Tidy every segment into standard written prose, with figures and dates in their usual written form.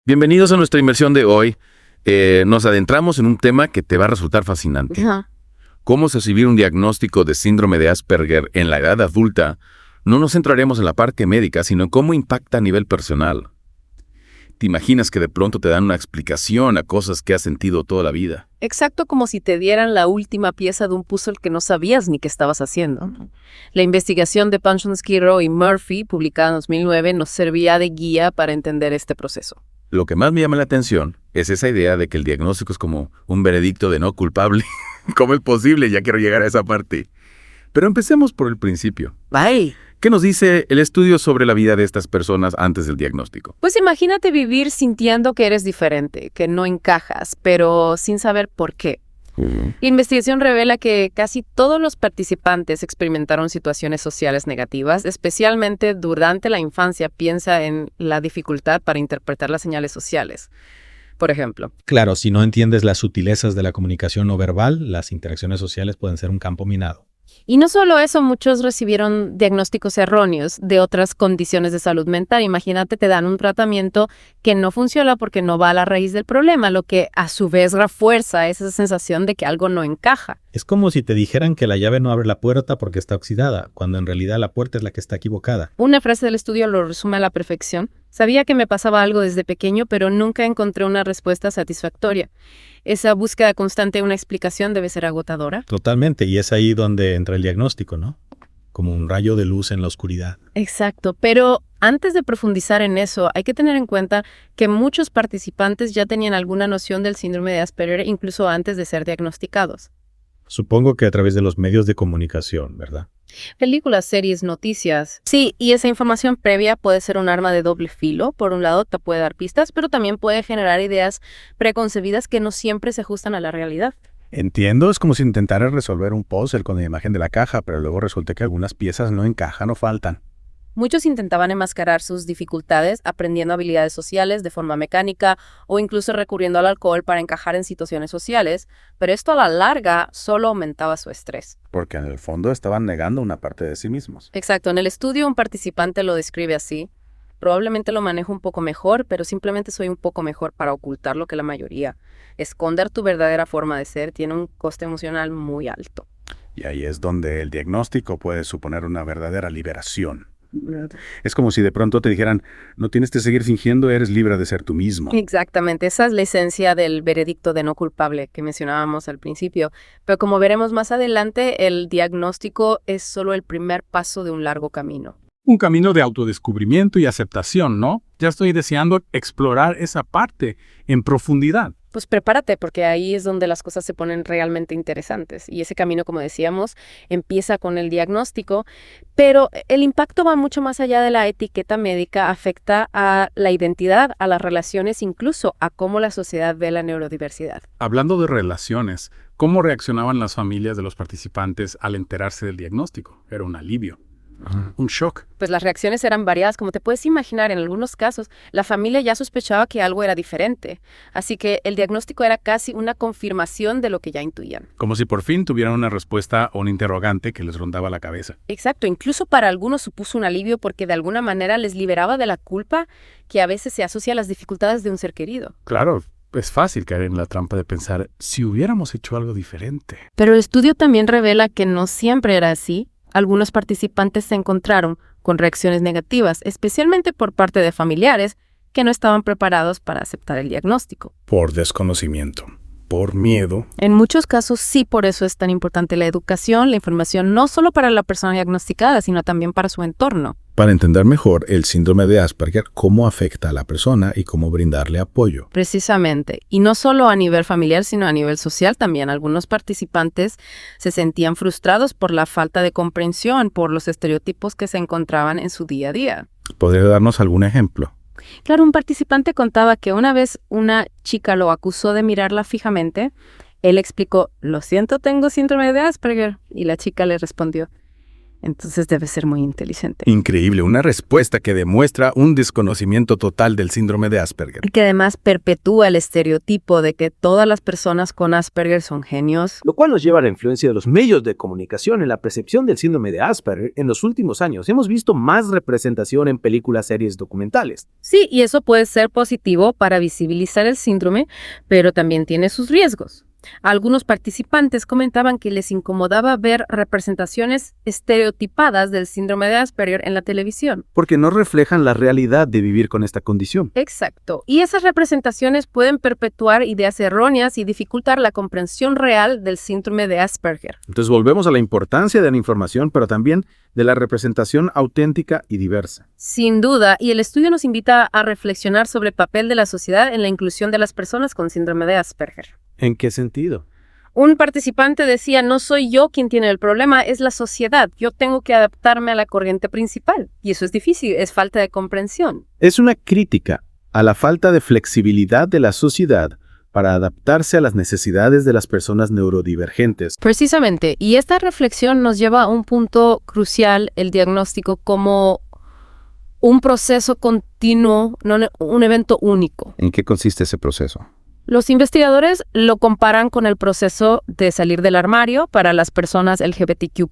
Bienvenidos a nuestra inmersión de hoy. Nos adentramos en un tema que te va a resultar fascinante. Ajá. Cómo recibir un diagnóstico de síndrome de Asperger en la edad adulta. No nos centraremos en la parte médica, sino en cómo impacta a nivel personal. ¿Te imaginas que de pronto te dan una explicación a cosas que has sentido toda la vida? Exacto, como si te dieran la última pieza de un puzzle que no sabías ni que estabas haciendo. La investigación de Pansonsky, Rowe y Murphy, publicada en 2009, nos servía de guía para entender este proceso. Lo que más me llama la atención es esa idea de que el diagnóstico es como un veredicto de no culpable. ¿Cómo es posible? Ya quiero llegar a esa parte. Pero empecemos por el principio. Bye. ¿Qué nos dice el estudio sobre la vida de estas personas antes del diagnóstico? Pues imagínate vivir sintiendo que eres diferente, que no encajas, pero sin saber por qué. La investigación revela que casi todos los participantes experimentaron situaciones sociales negativas, especialmente durante la infancia. Piensa en la dificultad para interpretar las señales sociales. Por ejemplo. Claro, si no entiendes las sutilezas de la comunicación no verbal, las interacciones sociales pueden ser un campo minado. Y no solo eso, muchos recibieron diagnósticos erróneos de otras condiciones de salud mental. Imagínate, te dan un tratamiento que no funciona porque no va a la raíz del problema, lo que a su vez refuerza esa sensación de que algo no encaja. Es como si te dijeran que la llave no abre la puerta porque está oxidada, cuando en realidad la puerta es la que está equivocada. Una frase del estudio lo resume a la perfección. Sabía que me pasaba algo desde pequeño, pero nunca encontré una respuesta satisfactoria. Esa búsqueda constante de una explicación debe ser agotadora. Totalmente, y es ahí donde entra el diagnóstico, ¿no? Como un rayo de luz en la oscuridad. Exacto, pero antes de profundizar en eso, hay que tener en cuenta que muchos participantes ya tenían alguna noción del síndrome de Asperger incluso antes de ser diagnosticados. Supongo que a través de los medios de comunicación, ¿verdad? Películas, series, noticias. Sí, y esa información previa puede ser un arma de doble filo. Por un lado, te puede dar pistas, pero también puede generar ideas preconcebidas que no siempre se ajustan a la realidad. Entiendo, es como si intentaras resolver un puzzle con la imagen de la caja, pero luego resulta que algunas piezas no encajan o faltan. Muchos intentaban enmascarar sus dificultades aprendiendo habilidades sociales de forma mecánica o incluso recurriendo al alcohol para encajar en situaciones sociales, pero esto a la larga solo aumentaba su estrés. Porque en el fondo estaban negando una parte de sí mismos. Exacto, en el estudio un participante lo describe así. Probablemente lo manejo un poco mejor, pero simplemente soy un poco mejor para ocultar lo que la mayoría. Esconder tu verdadera forma de ser tiene un coste emocional muy alto. Y ahí es donde el diagnóstico puede suponer una verdadera liberación. Es como si de pronto te dijeran, no tienes que seguir fingiendo, eres libre de ser tú mismo. Exactamente, esa es la esencia del veredicto de no culpable que mencionábamos al principio. Pero como veremos más adelante, el diagnóstico es solo el primer paso de un largo camino. Un camino de autodescubrimiento y aceptación, ¿no? Ya estoy deseando explorar esa parte en profundidad. Pues prepárate, porque ahí es donde las cosas se ponen realmente interesantes. Y ese camino, como decíamos, empieza con el diagnóstico, pero el impacto va mucho más allá de la etiqueta médica, afecta a la identidad, a las relaciones, incluso a cómo la sociedad ve la neurodiversidad. Hablando de relaciones, ¿cómo reaccionaban las familias de los participantes al enterarse del diagnóstico? Era un alivio. Un shock. Pues las reacciones eran variadas, como te puedes imaginar. En algunos casos, la familia ya sospechaba que algo era diferente. Así que el diagnóstico era casi una confirmación de lo que ya intuían. Como si por fin tuvieran una respuesta o un interrogante que les rondaba la cabeza. Exacto, incluso para algunos supuso un alivio porque de alguna manera les liberaba de la culpa que a veces se asocia a las dificultades de un ser querido. Claro, es fácil caer en la trampa de pensar, si hubiéramos hecho algo diferente. Pero el estudio también revela que no siempre era así. Algunos participantes se encontraron con reacciones negativas, especialmente por parte de familiares que no estaban preparados para aceptar el diagnóstico. Por desconocimiento, por miedo. En muchos casos sí, por eso es tan importante la educación, la información, no solo para la persona diagnosticada, sino también para su entorno. Para entender mejor el síndrome de Asperger, cómo afecta a la persona y cómo brindarle apoyo. Precisamente. Y no solo a nivel familiar, sino a nivel social también. Algunos participantes se sentían frustrados por la falta de comprensión, por los estereotipos que se encontraban en su día a día. ¿Podría darnos algún ejemplo? Claro, un participante contaba que una vez una chica lo acusó de mirarla fijamente. Él explicó, lo siento, tengo síndrome de Asperger. Y la chica le respondió, Entonces debe ser muy inteligente. Increíble, una respuesta que demuestra un desconocimiento total del síndrome de Asperger. Y que además perpetúa el estereotipo de que todas las personas con Asperger son genios. Lo cual nos lleva a la influencia de los medios de comunicación en la percepción del síndrome de Asperger. En los últimos años hemos visto más representación en películas, series, documentales. Sí, y eso puede ser positivo para visibilizar el síndrome, pero también tiene sus riesgos. Algunos participantes comentaban que les incomodaba ver representaciones estereotipadas del síndrome de Asperger en la televisión. Porque no reflejan la realidad de vivir con esta condición. Exacto. Y esas representaciones pueden perpetuar ideas erróneas y dificultar la comprensión real del síndrome de Asperger. Entonces volvemos a la importancia de la información, pero también de la representación auténtica y diversa. Sin duda, y el estudio nos invita a reflexionar sobre el papel de la sociedad en la inclusión de las personas con síndrome de Asperger. ¿En qué sentido? Un participante decía, no soy yo quien tiene el problema, es la sociedad. Yo tengo que adaptarme a la corriente principal. Y eso es difícil, es falta de comprensión. Es una crítica a la falta de flexibilidad de la sociedad para adaptarse a las necesidades de las personas neurodivergentes. Precisamente, y esta reflexión nos lleva a un punto crucial, el diagnóstico como un proceso continuo, no un evento único. ¿En qué consiste ese proceso? Los investigadores lo comparan con el proceso de salir del armario para las personas LGBTQ+,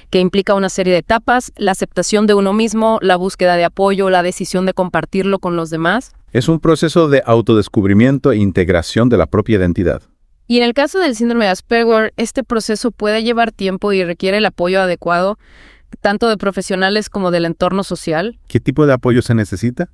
que implica una serie de etapas, la aceptación de uno mismo, la búsqueda de apoyo, la decisión de compartirlo con los demás. Es un proceso de autodescubrimiento e integración de la propia identidad. Y en el caso del síndrome de Asperger, este proceso puede llevar tiempo y requiere el apoyo adecuado, tanto de profesionales como del entorno social. ¿Qué tipo de apoyo se necesita?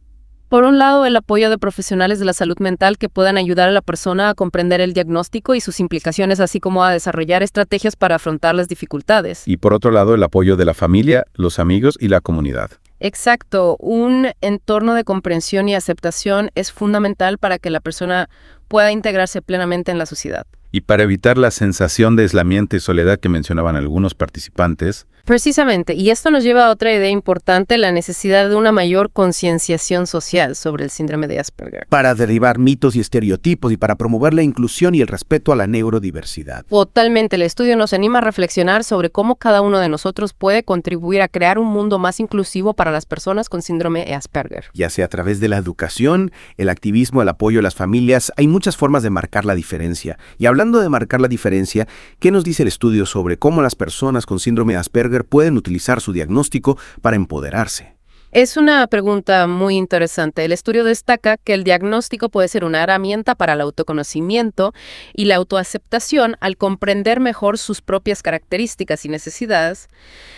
Por un lado, el apoyo de profesionales de la salud mental que puedan ayudar a la persona a comprender el diagnóstico y sus implicaciones, así como a desarrollar estrategias para afrontar las dificultades. Y por otro lado, el apoyo de la familia, los amigos y la comunidad. Exacto. Un entorno de comprensión y aceptación es fundamental para que la persona pueda integrarse plenamente en la sociedad. Y para evitar la sensación de aislamiento y soledad que mencionaban algunos participantes. Precisamente, y esto nos lleva a otra idea importante, la necesidad de una mayor concienciación social sobre el síndrome de Asperger. Para derribar mitos y estereotipos y para promover la inclusión y el respeto a la neurodiversidad. Totalmente, el estudio nos anima a reflexionar sobre cómo cada uno de nosotros puede contribuir a crear un mundo más inclusivo para las personas con síndrome de Asperger. Ya sea a través de la educación, el activismo, el apoyo a las familias, hay muchas formas de marcar la diferencia. Y hablando de marcar la diferencia, ¿qué nos dice el estudio sobre cómo las personas con síndrome de Asperger pueden utilizar su diagnóstico para empoderarse? Es una pregunta muy interesante. El estudio destaca que el diagnóstico puede ser una herramienta para el autoconocimiento y la autoaceptación al comprender mejor sus propias características y necesidades.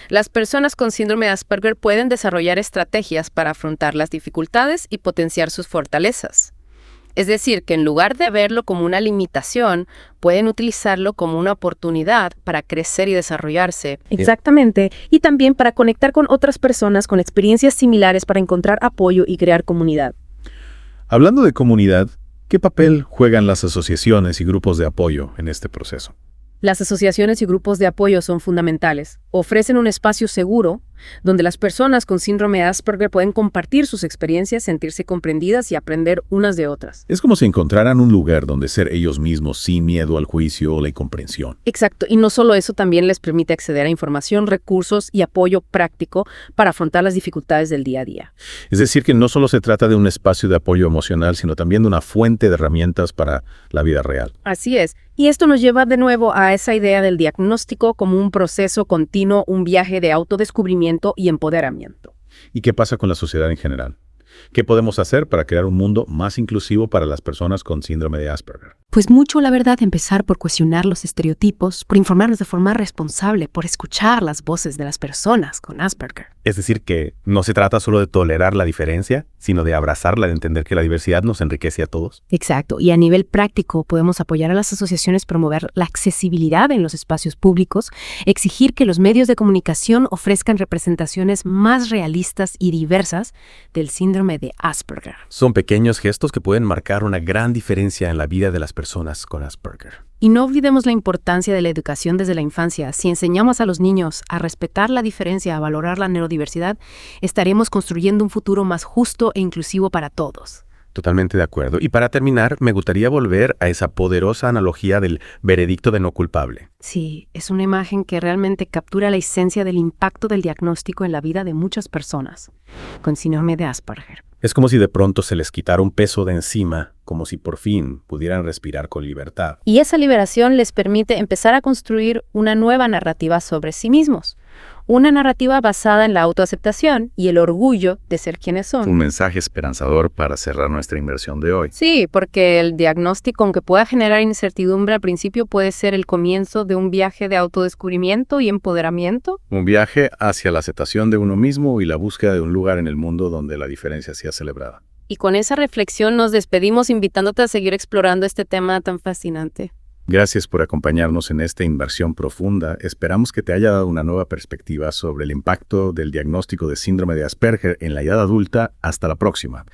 Las personas con síndrome de Asperger pueden desarrollar estrategias para afrontar las dificultades y potenciar sus fortalezas. Es decir, que en lugar de verlo como una limitación, pueden utilizarlo como una oportunidad para crecer y desarrollarse. Exactamente. Y también para conectar con otras personas con experiencias similares para encontrar apoyo y crear comunidad. Hablando de comunidad, ¿qué papel juegan las asociaciones y grupos de apoyo en este proceso? Las asociaciones y grupos de apoyo son fundamentales. Ofrecen un espacio seguro donde las personas con síndrome de Asperger pueden compartir sus experiencias, sentirse comprendidas y aprender unas de otras. Es como si encontraran un lugar donde ser ellos mismos sin miedo al juicio o la incomprensión. Exacto. Y no solo eso, también les permite acceder a información, recursos y apoyo práctico para afrontar las dificultades del día a día. Es decir, que no solo se trata de un espacio de apoyo emocional, sino también de una fuente de herramientas para la vida real. Así es. Y esto nos lleva de nuevo a esa idea del diagnóstico como un proceso continuo, un viaje de autodescubrimiento y empoderamiento. ¿Y qué pasa con la sociedad en general? ¿Qué podemos hacer para crear un mundo más inclusivo para las personas con síndrome de Asperger? Pues mucho, la verdad, empezar por cuestionar los estereotipos, por informarnos de forma responsable, por escuchar las voces de las personas con Asperger. Es decir, que no se trata solo de tolerar la diferencia, sino de abrazarla, de entender que la diversidad nos enriquece a todos. Exacto, y a nivel práctico podemos apoyar a las asociaciones, promover la accesibilidad en los espacios públicos, exigir que los medios de comunicación ofrezcan representaciones más realistas y diversas del síndrome de Asperger. Son pequeños gestos que pueden marcar una gran diferencia en la vida de las personas con Asperger. Y no olvidemos la importancia de la educación desde la infancia. Si enseñamos a los niños a respetar la diferencia, a valorar la neurodiversidad, estaremos construyendo un futuro más justo e inclusivo para todos. Totalmente de acuerdo. Y para terminar, me gustaría volver a esa poderosa analogía del veredicto de no culpable. Sí, es una imagen que realmente captura la esencia del impacto del diagnóstico en la vida de muchas personas con síndrome de Asperger. Es como si de pronto se les quitara un peso de encima, como si por fin pudieran respirar con libertad. Y esa liberación les permite empezar a construir una nueva narrativa sobre sí mismos. Una narrativa basada en la autoaceptación y el orgullo de ser quienes son. Un mensaje esperanzador para cerrar nuestra inversión de hoy. Sí, porque el diagnóstico, aunque pueda generar incertidumbre al principio, puede ser el comienzo de un viaje de autodescubrimiento y empoderamiento. Un viaje hacia la aceptación de uno mismo y la búsqueda de un lugar en el mundo donde la diferencia sea celebrada. Y con esa reflexión nos despedimos invitándote a seguir explorando este tema tan fascinante. Gracias por acompañarnos en esta inversión profunda. Esperamos que te haya dado una nueva perspectiva sobre el impacto del diagnóstico de síndrome de Asperger en la edad adulta. Hasta la próxima.